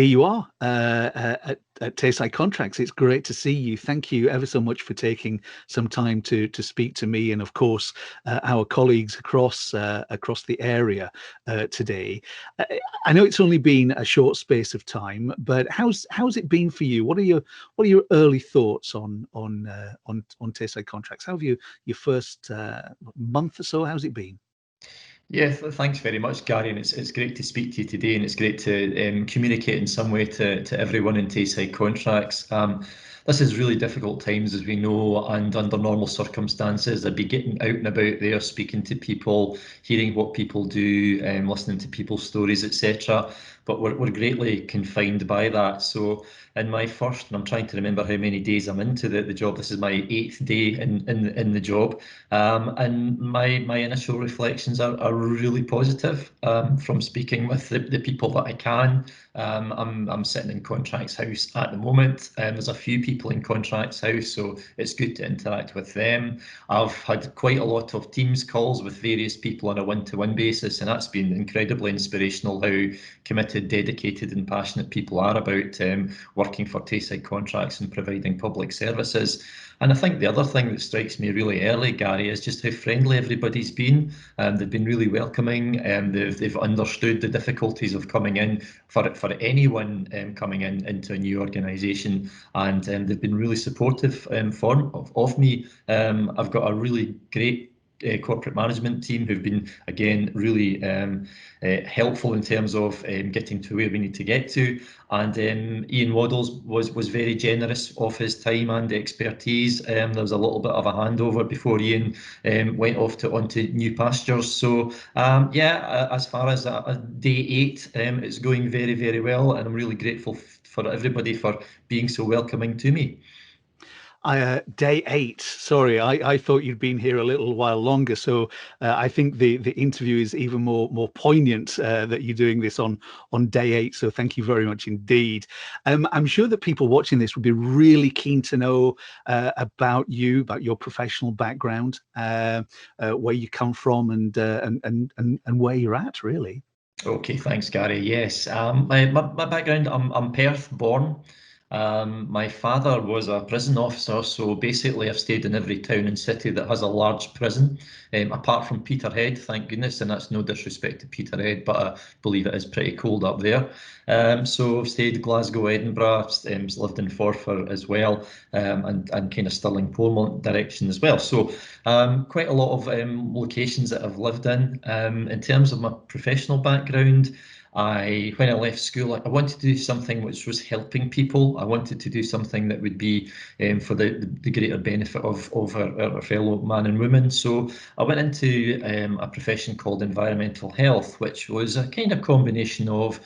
here you are at Tayside Contracts. It's great to see you. Thank you ever so much for taking some time to speak to me and, of course, our colleagues across the area today. I know it's only been a short space of time, but how's it been for you? What are your early thoughts on Tayside Contracts? How have your first month or so? How's it been? Yeah, thanks very much, Gary, and it's great to speak to you today, and it's great to communicate in some way to everyone in Tayside Contracts. This is really difficult times, as we know, and under normal circumstances, I'd be getting out and about there, speaking to people, hearing what people do, listening to people's stories, etc. But we're greatly confined by that. So in my first, and I'm trying to remember how many days I'm into the job. This is my 8th day in the job, and my initial reflections are really positive from speaking with the people that I can. I'm sitting in Contracts House at the moment. There's a few people in Contracts House, so it's good to interact with them. I've had quite a lot of Teams calls with various people on a one-to-one basis, and that's been incredibly inspirational how committed, dedicated and passionate people are about working for Tayside Contracts and providing public services. And I think the other thing that strikes me really early, Gary, is just how friendly everybody's been. They've been really welcoming, and they've understood the difficulties of coming in for anyone coming into a new organisation, and they've been really supportive of me. I've got a really great corporate management team who've been, again, really helpful in terms of getting to where we need to get to. And Ian Waddles was very generous of his time and expertise. There was a little bit of a handover before Ian went off onto new pastures. So yeah, as far as day 8, it's going very, very well, and I'm really grateful for everybody for being so welcoming to me. Day 8. Sorry, I thought you'd been here a little while longer. So I think the interview is even more poignant that you're doing this on day 8. So thank you very much indeed. I'm sure that people watching this would be really keen to know about you, about your professional background, where you come from, and where you're at, really. Okay, thanks, Gary. Yes, my background, I'm Perth born. My father was a prison officer, so basically I've stayed in every town and city that has a large prison, apart from Peterhead, thank goodness, and that's no disrespect to Peterhead, but I believe it is pretty cold up there. So I've stayed Glasgow, Edinburgh, lived in Forfar as well, and kind of Stirling, Portmont direction as well. So quite a lot of locations that I've lived in. In terms of my professional background, when I left school, I wanted to do something which was helping people. I wanted to do something that would be for the greater benefit of our fellow man and woman. So I went into a profession called environmental health, which was a kind of combination of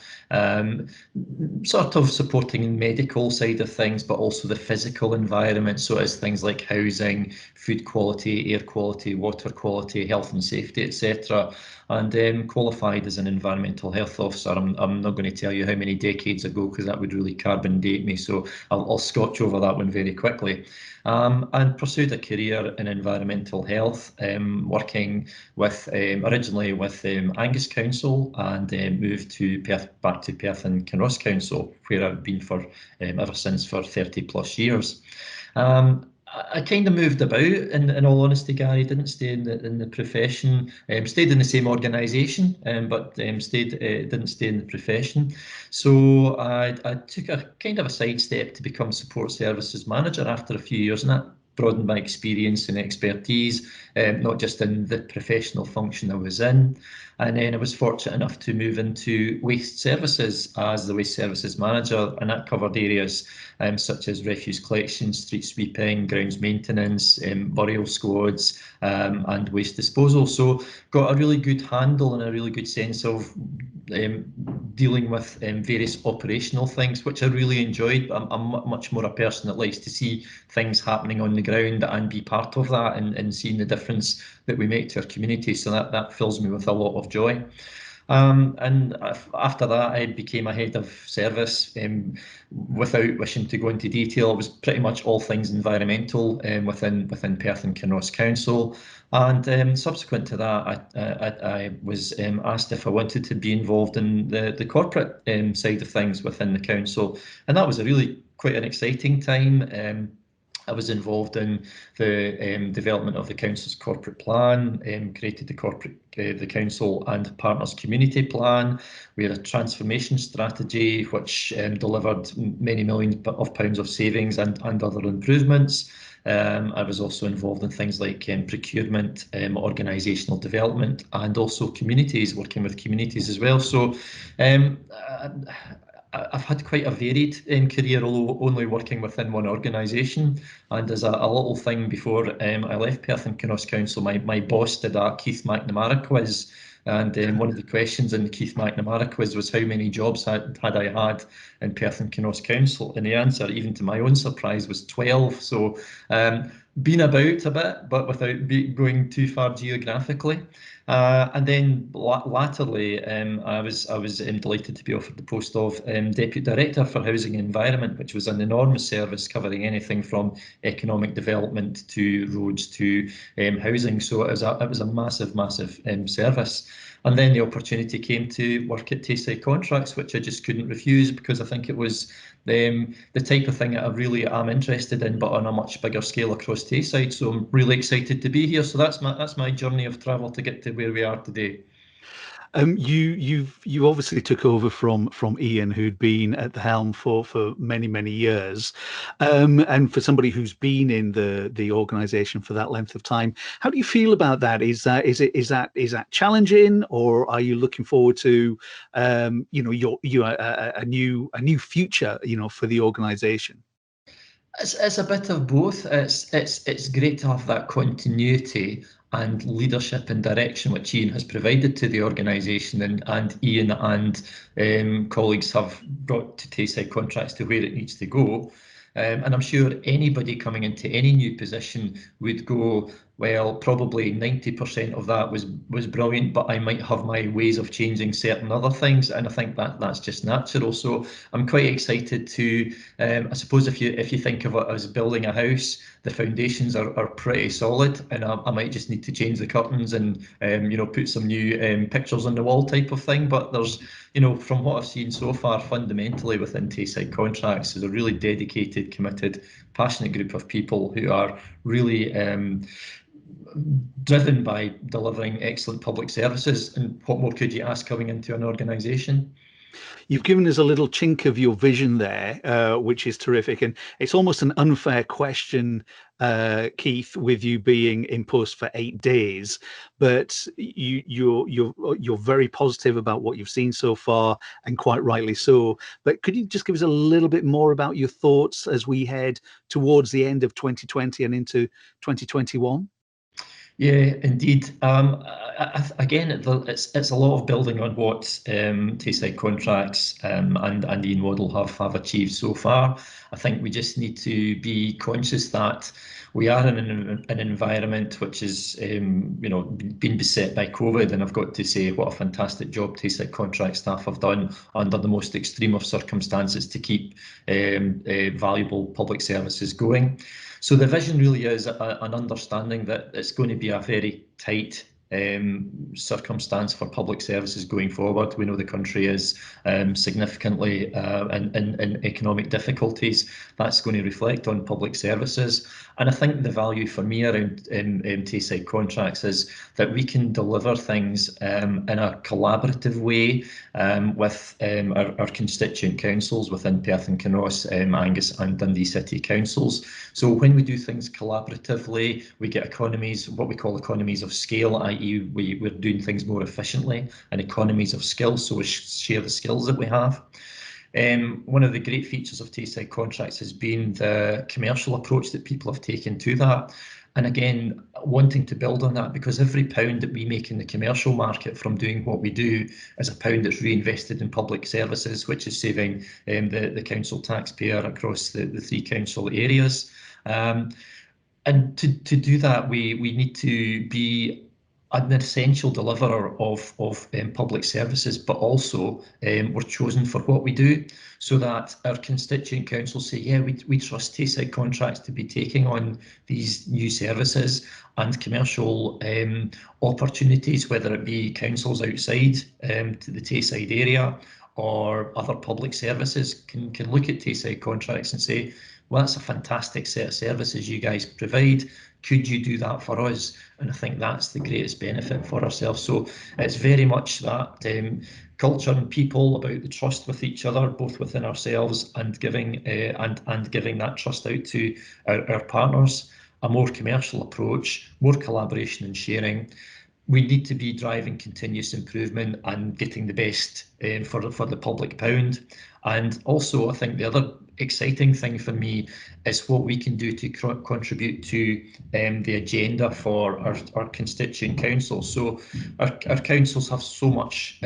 sort of supporting the medical side of things, but also the physical environment. So it's things like housing, food quality, air quality, water quality, health and safety, etc. And qualified as an environmental health officer. I'm not going to tell you how many decades ago, because that would really carbon date me, so I'll scotch over that one very quickly. And pursued a career in environmental health, working with originally with Angus Council, and moved to Perth, back to Perth and Kinross Council, where I've been for ever since, for 30 plus years. I kind of moved about, in all honesty, Gary. Didn't stay in the profession. Stayed in the same organisation, but didn't stay in the profession. So I took a kind of a sidestep to become support services manager after a few years, and that broadened my experience and expertise, not just in the professional function I was in. And then I was fortunate enough to move into waste services as the waste services manager, and that covered areas such as refuse collection, street sweeping, grounds maintenance, burial squads, and waste disposal. So got a really good handle and a really good sense of dealing with various operational things, which I really enjoyed. I'm much more a person that likes to see things happening on the ground and be part of that, and seeing the difference that we make to our community. So that fills me with a lot of joy. And after that, I became a head of service. Without wishing to go into detail, it was pretty much all things environmental within Perth and Kinross Council. And subsequent to that, I was asked if I wanted to be involved in the corporate side of things within the council, and that was a really quite an exciting time. I was involved in the development of the council's corporate plan, created the council and partners community plan. We had a transformation strategy which delivered many millions of pounds of savings and other improvements. I was also involved in things like procurement, organisational development, and also communities, working with communities as well. So um, I've had quite a varied career, although only working within one organisation. And as a little thing before I left Perth and Kinross Council, my boss did a Keith McNamara quiz. And one of the questions in the Keith McNamara quiz was how many jobs had I had in Perth and Kinross Council? And the answer, even to my own surprise, was 12. So been about a bit, but without going too far geographically. And then latterly, I was delighted to be offered the post of Deputy Director for Housing and Environment, which was an enormous service covering anything from economic development to roads to housing. So it was a massive, massive service. And then the opportunity came to work at Tayside Contracts, which I just couldn't refuse because I think it was the type of thing that I really am interested in, but on a much bigger scale across Tayside. So I'm really excited to be here. So that's my journey of travel to get to where we are today. You obviously took over from Ian, who'd been at the helm for many years, and for somebody who's been in the organisation for that length of time, how do you feel about that? Is that challenging, or are you looking forward to a new future for the organisation? It's a bit of both. It's great to have that continuity and leadership and direction which Ian has provided to the organisation, and Ian and colleagues have brought to Tayside Contracts to where it needs to go. And I'm sure anybody coming into any new position would go, well, probably 90% of that was brilliant, but I might have my ways of changing certain other things, and I think that's just natural. So I'm quite excited to. I suppose if you think of it as building a house, the foundations are pretty solid, and I might just need to change the curtains and put some new pictures on the wall type of thing. But there's from what I've seen so far, fundamentally within Tayside Contracts is a really dedicated, committed, passionate group of people who are really driven by delivering excellent public services. And what more could you ask coming into an organisation? You've given us a little chink of your vision there, which is terrific, and it's almost an unfair question, Keith, with you being in post for 8 days, but you're very positive about what you've seen so far, and quite rightly so. But could you just give us a little bit more about your thoughts as we head towards the end of 2020 and into 2021? Yeah, indeed. Again, it's a lot of building on what Tayside Contracts and Ian Waddle have achieved so far. I think we just need to be conscious that we are in an environment which is been beset by COVID, and I've got to say what a fantastic job Tayside Contract staff have done under the most extreme of circumstances to keep valuable public services going. So the vision really is an understanding that it's going to be a very tight circumstance for public services going forward. We know the country is significantly in economic difficulties. That's going to reflect on public services. And I think the value for me around Tayside Contracts is that we can deliver things in a collaborative way with our constituent councils within Perth and Kinross, Angus and Dundee City Councils. So when we do things collaboratively, we get economies, what we call economies of scale, i.e. we're doing things more efficiently, and economies of skill, so we share the skills that we have. One of the great features of Tayside Contracts has been the commercial approach that people have taken to that. And again, wanting to build on that, because every pound that we make in the commercial market from doing what we do is a pound that's reinvested in public services, which is saving the council taxpayer across the three council areas. And to do that, we need to be an essential deliverer of public services, but also we're chosen for what we do, so that our constituent councils say, yeah, we trust Tayside Contracts to be taking on these new services and commercial opportunities, whether it be councils outside to the Tayside area or other public services can look at Tayside Contracts and say, well, that's a fantastic set of services you guys provide. Could you do that for us? And I think that's the greatest benefit for ourselves. So it's very much that culture and people about the trust with each other, both within ourselves and giving and giving that trust out to our partners. A more commercial approach, more collaboration and sharing. We need to be driving continuous improvement and getting the best for the public pound. And also, I think the other exciting thing for me is what we can do to contribute to the agenda for our constituent councils. So our councils have so much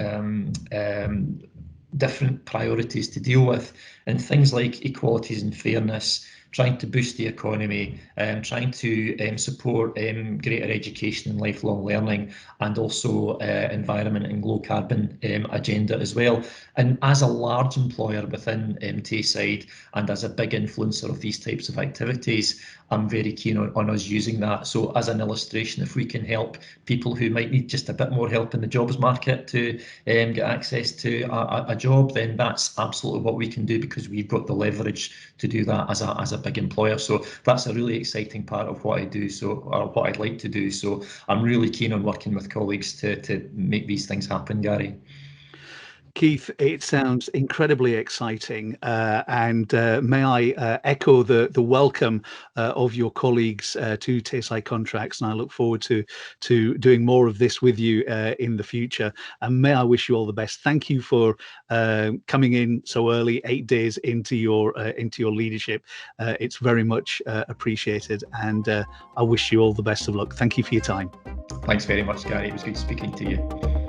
different priorities to deal with, and things like equalities and fairness, trying to boost the economy, trying to support greater education and lifelong learning, and also environment and low carbon agenda as well. And as a large employer within Tayside and as a big influencer of these types of activities, I'm very keen on us using that. So as an illustration, if we can help people who might need just a bit more help in the jobs market to get access to a job, then that's absolutely what we can do, because we've got the leverage to do that as a big employer. So that's a really exciting part of what I do, so or what I'd like to do. So I'm really keen on working with colleagues to make these things happen, Gary. Keith, it sounds incredibly exciting, and may I echo the welcome of your colleagues to Tayside Contracts, and I look forward to doing more of this with you in the future. And may I wish you all the best. Thank you for coming in so early, 8 days into your leadership. It's very much appreciated, and I wish you all the best of luck. Thank you for your time. Thanks very much, Gary. It was good speaking to you.